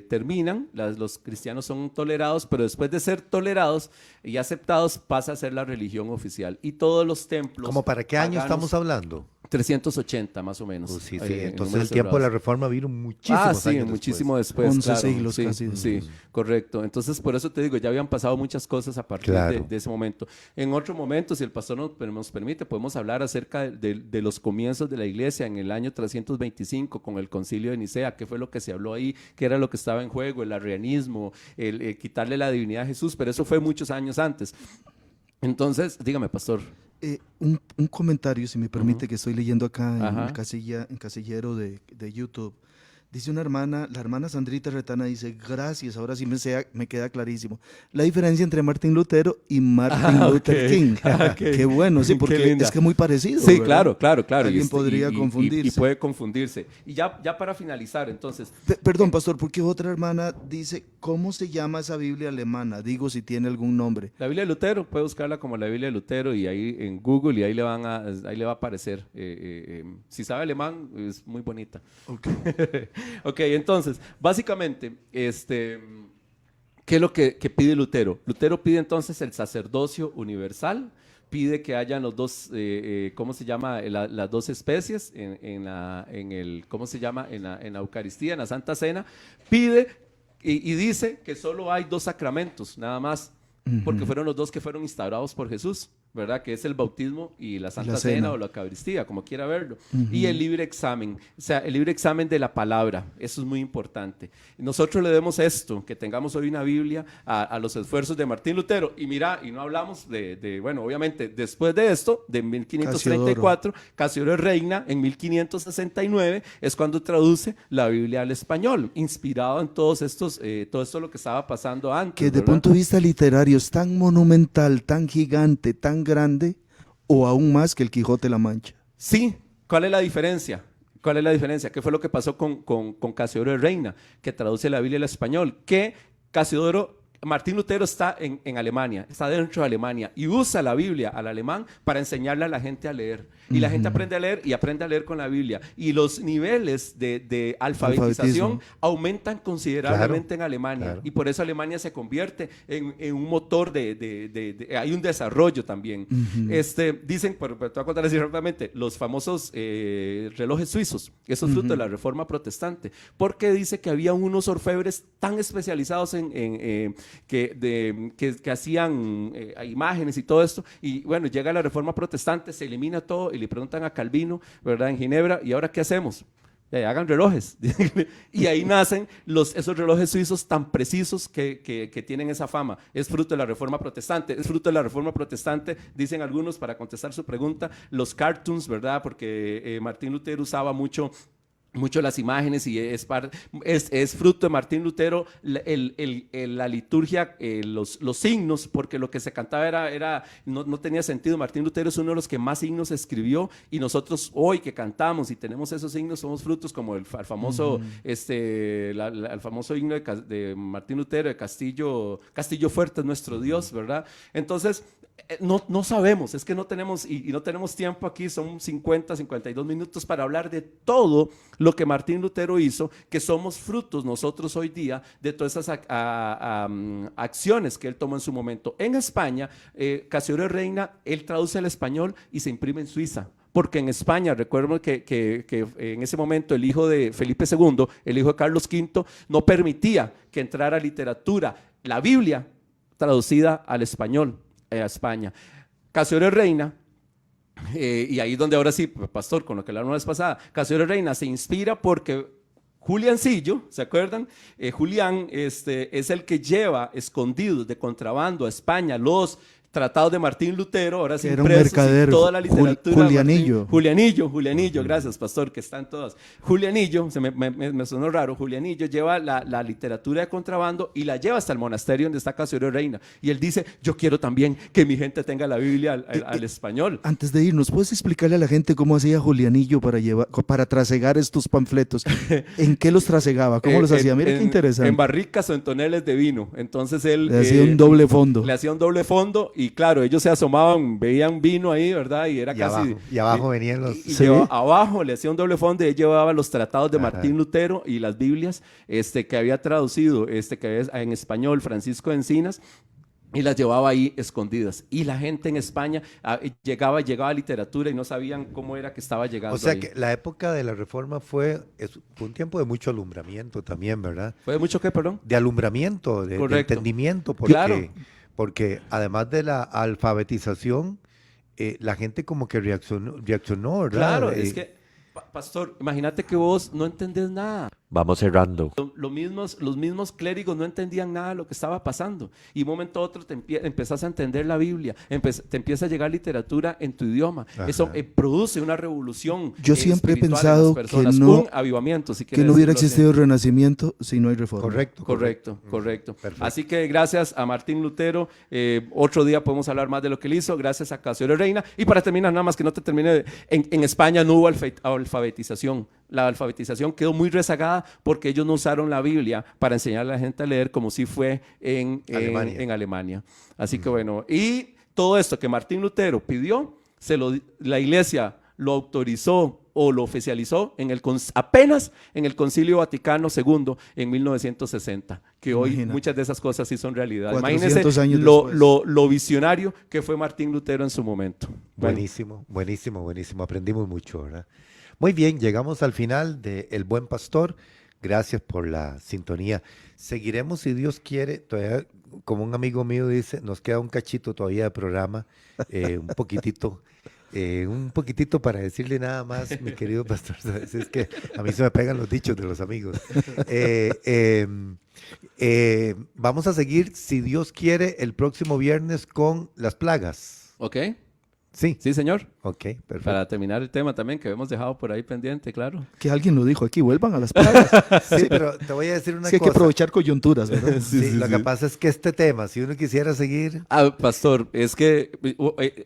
terminan, los cristianos son tolerados, pero después de ser tolerados y aceptados pasa a ser la religión oficial. Y todos los templos... ¿Cómo para qué año estamos hablando? 380 más o menos. Sí, entonces el tiempo de la reforma vino muchísimos años muchísimo después. 11 claro, siglos casi. Sí, correcto. Entonces por eso te digo, ya habían pasado muchas cosas a partir de ese momento. En otro momento, si el pastor nos permite, podemos hablar acerca de los comienzos de la iglesia en el año 325 con el concilio de Nicea, qué fue lo que se habló ahí, qué era lo que estaba en juego, el arrianismo, el quitarle la divinidad a Jesús, pero eso fue muchos años antes. Entonces, dígame, pastor. Un comentario, si me permite, que estoy leyendo acá en el casillero de YouTube. Dice una hermana, la hermana Sandrita Retana dice, gracias, ahora sí me queda clarísimo. La diferencia entre Martín Lutero y Martin Luther King. Qué bueno, sí, porque es que es muy parecido. Sí, ¿verdad? claro. Alguien podría confundirse. Y puede confundirse. Y ya para finalizar, entonces... Perdón, pastor, porque otra hermana dice, ¿cómo se llama esa Biblia alemana? Digo, si tiene algún nombre. La Biblia de Lutero, puede buscarla como la Biblia de Lutero y ahí en Google y ahí le va a aparecer. Si sabe alemán, es muy bonita. Ok, entonces, básicamente, ¿qué es lo que pide Lutero? Lutero pide entonces el sacerdocio universal, pide que hayan los dos, ¿cómo se llama? Las dos especies en la Eucaristía, en la Santa Cena, pide y dice que solo hay dos sacramentos, nada más, porque fueron los dos que fueron instaurados por Jesús, ¿verdad? Que es el bautismo y la Santa Cena o la Eucaristía, como quiera verlo. Y el libre examen, o sea, el libre examen de la palabra, eso es muy importante. Nosotros le demos esto, que tengamos hoy una Biblia a los esfuerzos de Martín Lutero. Y mira, y no hablamos bueno, obviamente, después de esto, de 1534, Casiodoro Reina, en 1569, es cuando traduce la Biblia al español, inspirado en todo esto lo que estaba pasando antes. Que de punto de vista literario es tan monumental, tan gigante, tan grande, o aún más que el Quijote de la Mancha. Sí, ¿cuál es la diferencia? ¿Qué fue lo que pasó con Casiodoro Reina, que traduce la Biblia al español? Que Martín Lutero está en Alemania, está dentro de Alemania y usa la Biblia al alemán para enseñarle a la gente a leer. Y la gente aprende a leer y aprende a leer con la Biblia. Y los niveles de alfabetización aumentan considerablemente en Alemania. Claro. Y por eso Alemania se convierte en un motor hay un desarrollo también. Dicen, te voy a contar así rápidamente, los famosos relojes suizos, eso es fruto de la Reforma Protestante, porque dice que había unos orfebres tan especializados en que hacían imágenes y todo esto. Y bueno, llega la Reforma Protestante, se elimina todo y le preguntan a Calvino, ¿verdad? En Ginebra, ¿y ahora qué hacemos? Hagan relojes. Y ahí nacen esos relojes suizos tan precisos que tienen esa fama. Es fruto de la Reforma Protestante. Es fruto de la Reforma Protestante, dicen algunos, para contestar su pregunta, los cartoons, ¿verdad? Porque Martín Lutero usaba mucho las imágenes y es fruto de Martín Lutero la liturgia, los signos, porque lo que se cantaba no tenía sentido. Martín Lutero es uno de los que más signos escribió, y nosotros hoy que cantamos y tenemos esos signos somos frutos como el famoso, el famoso himno de Martín Lutero, de Castillo fuerte es nuestro Dios, ¿verdad? Entonces, no sabemos, es que no tenemos, y no tenemos tiempo aquí, son 52 minutos para hablar de todo lo que Martín Lutero hizo, que somos frutos nosotros hoy día de todas esas acciones que él tomó en su momento. En España, Cassiodoro Reina, él traduce al español y se imprime en Suiza. Porque en España, recuerdo que en ese momento el hijo de Felipe II, el hijo de Carlos V, no permitía que entrara literatura, la Biblia, traducida al español a España. Cassiodoro Reina, y ahí es donde ahora sí, pastor, con lo que hablamos la vez pasada, Cassiodoro Reina se inspira porque Juliancillo, ¿se acuerdan? Julián es el que lleva escondidos de contrabando a España los tratados de Martín Lutero, ahora sí impresos, y toda la literatura. Julianillo. Julianillo, gracias, pastor, que están todas. Julianillo, me sonó raro, Julianillo lleva la literatura de contrabando y la lleva hasta el monasterio donde está Cassiodoro Reina. Y él dice, yo quiero también que mi gente tenga la Biblia al español. Antes de irnos, ¿puedes explicarle a la gente cómo hacía Julianillo para trasegar estos panfletos? ¿En qué los trasegaba? ¿Cómo los hacía? Mira qué interesante. En barricas o en toneles de vino. Entonces él le hacía un doble fondo. Le hacía un doble fondo. Y claro, ellos se asomaban, veían vino ahí, ¿verdad? Y era casi... Abajo venían los... ¿Sí? Abajo le hacía un doble fondo y él llevaba los tratados de Martín Lutero y las Biblias que había traducido que había en español Francisco de Encinas, y las llevaba ahí escondidas. Y la gente en España llegaba a literatura y no sabían cómo era que estaba llegando. O sea ahí. que la época de la Reforma fue un tiempo de mucho alumbramiento también, ¿verdad? ¿Fue de mucho qué, perdón? De alumbramiento, de entendimiento, Claro. Porque además de la alfabetización, la gente como que reaccionó, ¿verdad? Claro, es que, pastor, imagínate que vos no entendés nada. Vamos cerrando. Los mismos clérigos no entendían nada de lo que estaba pasando. Y de un momento a otro empezás a entender la Biblia, te empieza a llegar literatura en tu idioma. Ajá. Eso produce una revolución. Yo siempre he pensado que un avivamiento, si que no hubiera existido el Renacimiento si no hay reforma. Correcto. Así que gracias a Martín Lutero. Otro día podemos hablar más de lo que él hizo. Gracias a Cassiodoro Reina. Y para terminar, nada más que no te termine, en España no hubo alfabetización. La alfabetización quedó muy rezagada porque ellos no usaron la Biblia para enseñar a la gente a leer, como si fue en Alemania. Así que bueno, y todo esto que Martín Lutero pidió, la iglesia lo autorizó o lo oficializó apenas en el Concilio Vaticano II en 1960, que hoy muchas de esas cosas sí son realidad. Imagínense lo visionario que fue Martín Lutero en su momento. Buenísimo. Aprendimos mucho, ¿verdad? Muy bien, llegamos al final de El Buen Pastor. Gracias por la sintonía. Seguiremos, si Dios quiere, todavía, como un amigo mío dice, nos queda un cachito todavía de programa, un poquitito para decirle nada más, mi querido pastor. Es que a mí se me pegan los dichos de los amigos. Vamos a seguir, si Dios quiere, el próximo viernes con las plagas. Ok. Sí, señor. Ok, perfecto. Para terminar el tema también que hemos dejado por ahí pendiente, claro. Que alguien lo dijo aquí, vuelvan a las plagas. Sí, pero te voy a decir una cosa. Hay que aprovechar coyunturas, ¿verdad? Sí, lo que pasa es que este tema, si uno quisiera seguir... Pastor, es que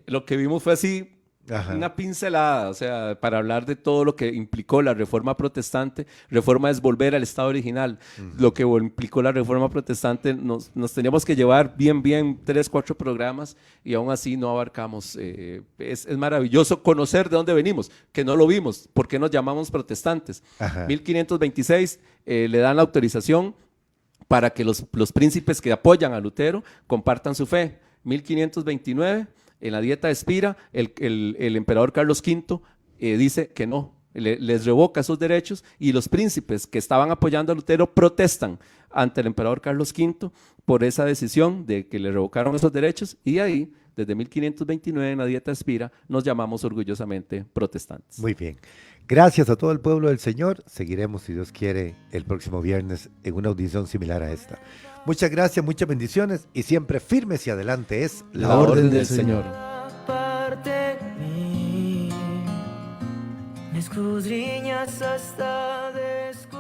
lo que vimos fue así... Ajá. Una pincelada, o sea, para hablar de todo lo que implicó la Reforma Protestante. Reforma es volver al estado original. Lo que implicó la Reforma Protestante, nos teníamos que llevar bien 3, 4 programas y aún así no abarcamos. Es maravilloso conocer de dónde venimos, que no lo vimos. ¿Por qué nos llamamos protestantes? Ajá. 1526 le dan la autorización para que los príncipes que apoyan a Lutero compartan su fe. 1529 en la Dieta de Spira, el emperador Carlos V dice que no, les revoca esos derechos y los príncipes que estaban apoyando a Lutero protestan ante el emperador Carlos V por esa decisión de que le revocaron esos derechos y ahí, desde 1529 en la Dieta Spira, nos llamamos orgullosamente protestantes. Muy bien. Gracias a todo el pueblo del Señor. Seguiremos, si Dios quiere, el próximo viernes en una audición similar a esta. Muchas gracias, muchas bendiciones y siempre firmes y adelante es La orden del Señor. Parte de mí, me escudriñas hasta descubrir.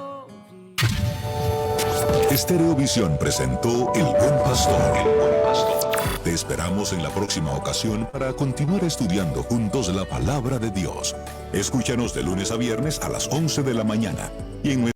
Estereovisión presentó El Buen Pastor. El Buen Pastor. Te esperamos en la próxima ocasión para continuar estudiando juntos la palabra de Dios. Escúchanos de lunes a viernes a las 11 de la mañana y en